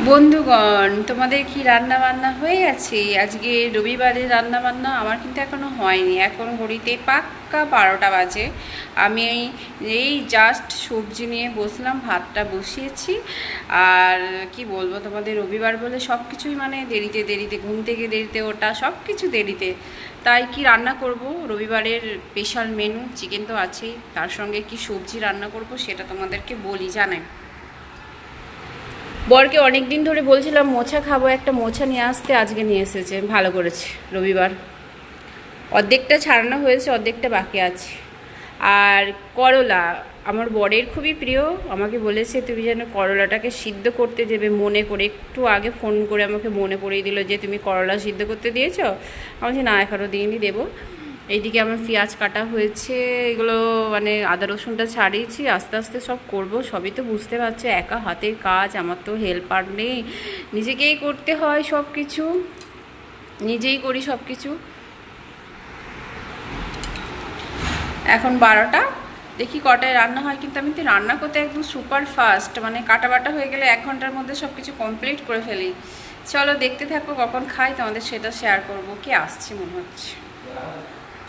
বন্ধুগণ, তোমাদের কি রান্না বান্না হয়ে গেছে? আজকে রবিবারে রান্না বান্না আমার কিন্তু এখনো হয়নি। এখন ঘড়িতে পাক্কা 12টা বাজে। আমি এই জাস্ট সবজি নিয়ে বসলাম, ভাতটা বসিয়েছি। আর কি বলবো তোমাদের, রবিবার বলে সব কিছুই মানে দেরিতে দেরিতে, ঘুম থেকে দেরিতে ওটা, সব কিছু দেরিতে। তাই কি রান্না করব, রবিবারের স্পেশাল মেনু চিকেন তো আছেই, তার সঙ্গে কি সবজি রান্না করব সেটা তোমাদেরকে বলি। জানাই, বরকে অনেক দিন ধরে বলছিলাম মোচা খাবো, একটা মোচা নিয়ে আসতে, আজকে নিয়ে এসেছে। ভালো করেছে, রবিবার। অর্ধেকটা ছাড়ানো হয়েছে, অর্ধেকটা বাকি আছে। আর করলা আমার বরের খুবই প্রিয়। আমাকে বলেছে তুমি যেন করলাটাকে সিদ্ধ করতে দেবে মনে করে। একটু আগে ফোন করে আমাকে মনে পড়িয়ে দিল যে তুমি করলা সিদ্ধ করতে দিয়েছো। আমি বলছি না, এখনও দিইনি, দেবো। এইদিকে আমার পেঁয়াজ কাটা হয়েছে, এগুলো মানে আদা রসুনটা ছাড়িয়েছি, আস্তে আস্তে সব করব। সবই তো বুঝতে পারছো, একা হাতের কাজ, আমার তো হেল্পার নেই, নিজেকেই করতে হয় সব কিছু, নিজেই করি সব কিছু। এখন 12টা, দেখি কটায় রান্না হয়। কিন্তু আমি তো রান্না করতে একদম সুপার ফাস্ট, মানে কাটা বাটা হয়ে গেলে 1 ঘন্টার মধ্যে সব কিছু কমপ্লিট করে ফেলি। চলো দেখতে থাকো, কখন খাই তোমাদের সেটা শেয়ার করবো। কে আসছে মনে হচ্ছে।